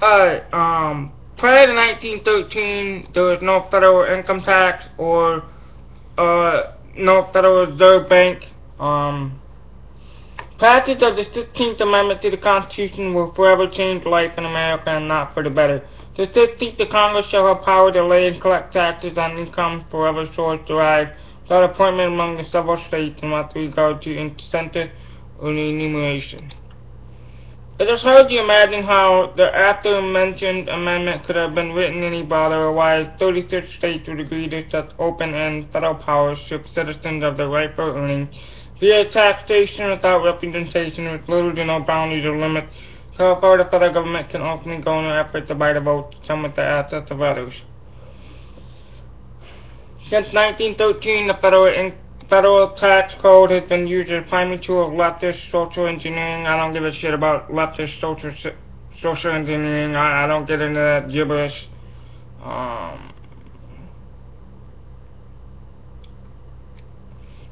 Alright, prior to 1913, there was no federal income tax or no Federal Reserve Bank. Passage of the 16th Amendment to the Constitution will forever change life in America and not for the better. The 16th, the Congress shall have power to lay and collect taxes on income for whatever source derived without appointment among the several states and with regard to incentive or enumeration. It is hard to imagine how the after-mentioned amendment could have been written any broader, or why 36 states would agree to such open-end federal powers strip citizens of their right for earning via taxation without representation, with little to no boundaries or limits, so far the federal government can ultimately go in an effort to buy the votes of some of the assets of others. Since 1913, the federal tax code has been used as a primary tool of leftist social engineering. I don't give a shit about leftist social engineering. I don't get into that gibberish.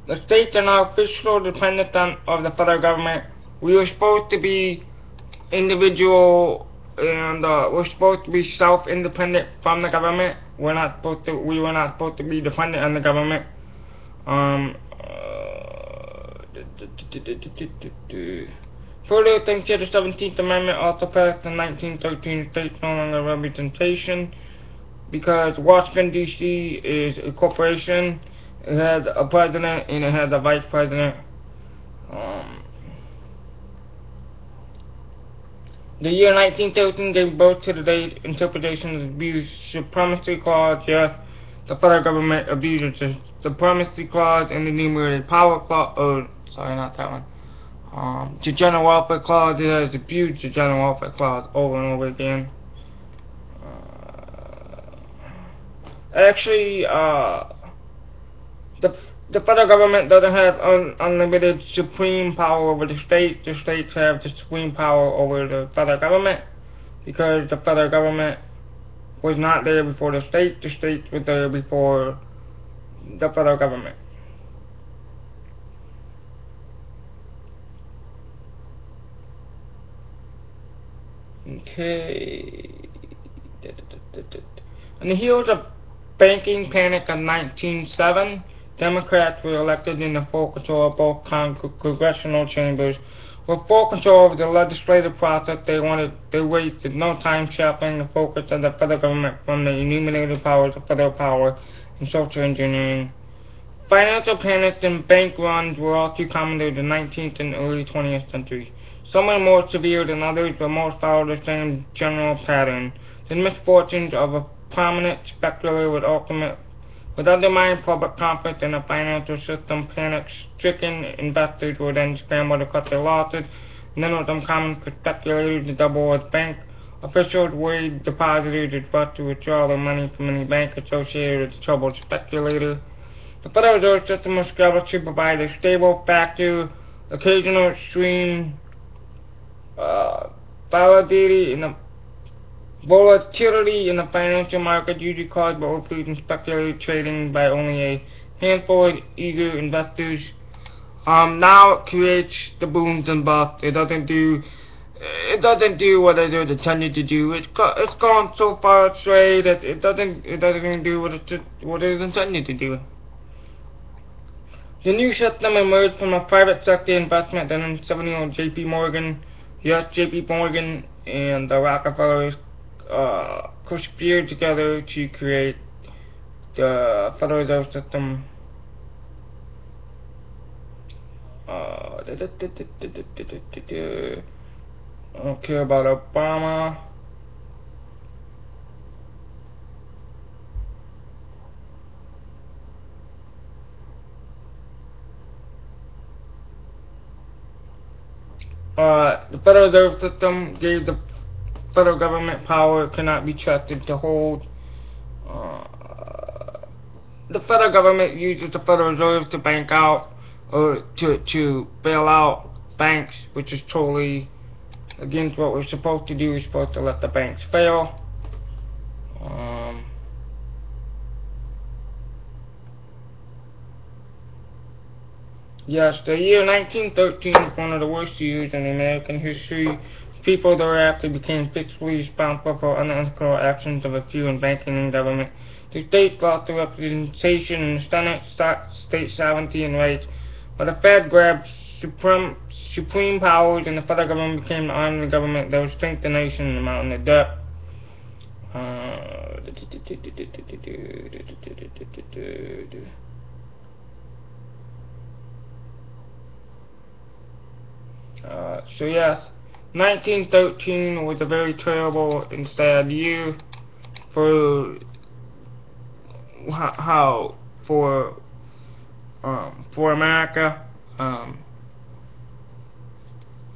The states are now officially dependent of the federal government. We were supposed to be individual, and we're supposed to be self-independent from the government. We were not supposed to be dependent on the government. Further, thanks to the 17th Amendment, also passed in 1913, states no longer representation, because Washington, D.C. is a corporation. It has a president and it has a vice president. The year 1913 gave birth to the date interpretation of the abuse supremacy clause. Yes, the federal government abuses the supremacy clause and the enumerated power clause. Sorry, not that one. The general welfare clause. It has abused the general welfare clause over and over again. Actually, the federal government doesn't have unlimited supreme power over the states. The states have the supreme power over the federal government, because the federal government was not there before the states. The states were there before the federal government. Okay. On the heels of banking panic of 1907, Democrats were elected in the full control of both congressional chambers. With full control over the legislative process, they wasted no time sharpening the focus of the federal government from the enumerated powers of federal power and social engineering. Financial panics and bank runs were all too common during the 19th and early 20th centuries. Some were more severe than others, but most followed the same general pattern. The misfortunes of a prominent speculator would undermine public confidence in the financial system. Panic-stricken investors would then scramble to cut their losses, and then it was uncommon for speculators to double as bank officials worried depositors would rush to withdraw their money from any bank associated with the troubled speculator. The Federal Reserve System was established to provide a stable factor. Occasional extreme volatility in the financial market usually caused by overfeed and speculative trading by only a handful of eager investors. Now it creates the booms and busts. It doesn't do what it was intended to do. It's gone so far astray that it doesn't even do what it is intended to do. The new system emerged from a private sector investment done in 70-year-old J.P. Morgan. Yes, J.P. Morgan and the Rockefellers conspired together to create the Federal Reserve System. I don't care about Obama. The Federal Reserve System gave the federal government power it cannot be trusted to hold. The federal government uses the Federal Reserve to bank out, or to bail out banks, which is totally against what we're supposed to do. We're supposed to let the banks fail. Yes, the year 1913 is one of the worst years in American history. People thereafter became fiscally responsible for unethical actions of a few in banking and government. The state lost the representation in the Senate, state sovereignty and rights, while the Fed grabbed supreme powers and the federal government became the arm of the government that would sink the nation in the mountain of debt. So yes, 1913 was a very terrible and sad year for for America.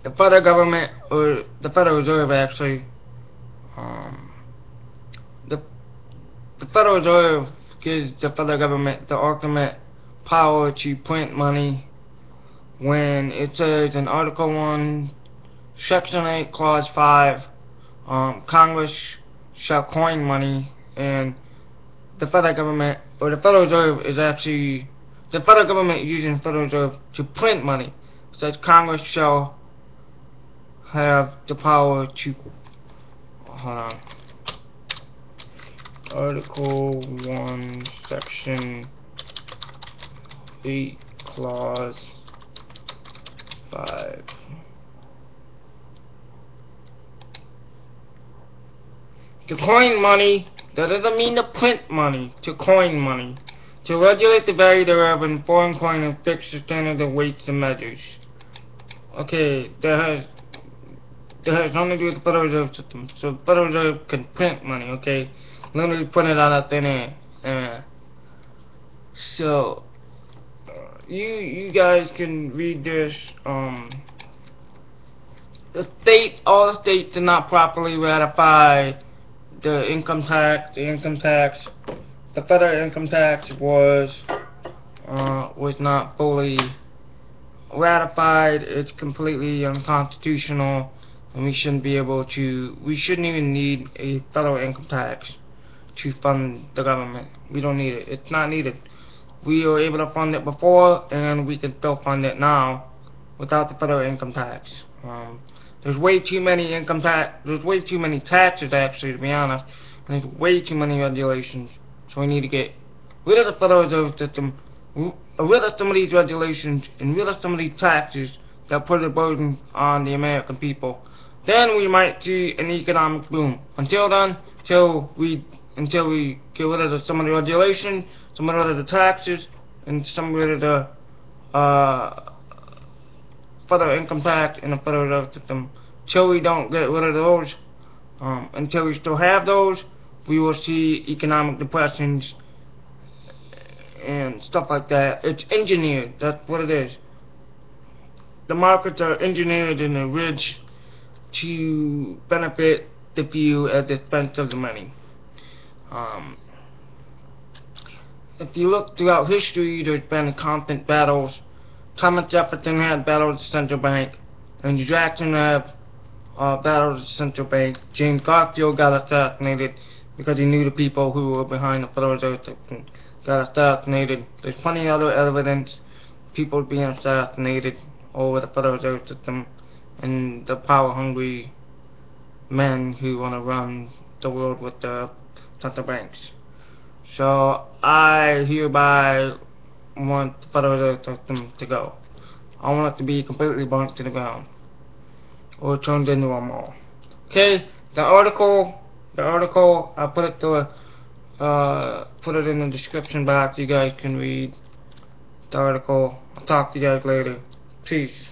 The federal government, or the Federal Reserve actually, the Federal Reserve gives the federal government the ultimate power to print money when it says in Article 1, Section 8, Clause 5, Congress shall coin money, and the federal government, or the Federal Reserve is actually, the federal government is using the Federal Reserve to print money. It says Congress shall have the power to, hold on, Article 1, Section 8, Clause 5. To coin money, that doesn't mean to print money, to coin money. To regulate the value thereof in foreign coin and fix the standard of weights and measures. Okay, that has nothing to do with the Federal Reserve System. So the Federal Reserve can print money, okay? Literally print it out of thin air. So you guys can read this. All the states did not properly ratify the income tax. The federal income tax was not fully ratified. It's completely unconstitutional, and we shouldn't even need a federal income tax to fund the government. We don't need it. It's not needed. We were able to fund it before, and we can still fund it now without the federal income tax. There's way too many taxes, actually, to be honest, and there's way too many regulations. So we need to get rid of the Federal Reserve System, rid of some of these regulations, and rid of some of these taxes that put a burden on the American people. Then we might see an economic boom. Until then, until we get rid of some of the regulations, some rid of the taxes, and some rid of the federal income tax and the Federal Reserve System. Till we don't get rid of those, until we still have those, we will see economic depressions and stuff like that. It's engineered. That's what it is. The markets are engineered and they're rich to benefit the few at the expense of the many. If you look throughout history, there's been constant battles. Thomas Jefferson had battled the central bank, and Jackson had battled the central bank. James Garfield got assassinated because he knew the people who were behind the Federal Reserve System got assassinated. There's plenty of other evidence, people being assassinated over the Federal Reserve System and the power-hungry men who want to run the world with the central banks. So I hereby want the Federal Reserve System to go. I want it to be completely burnt to the ground, or turned into a mall. Okay, the article I put it in the description box. You guys can read the article. I'll talk to you guys later. Peace.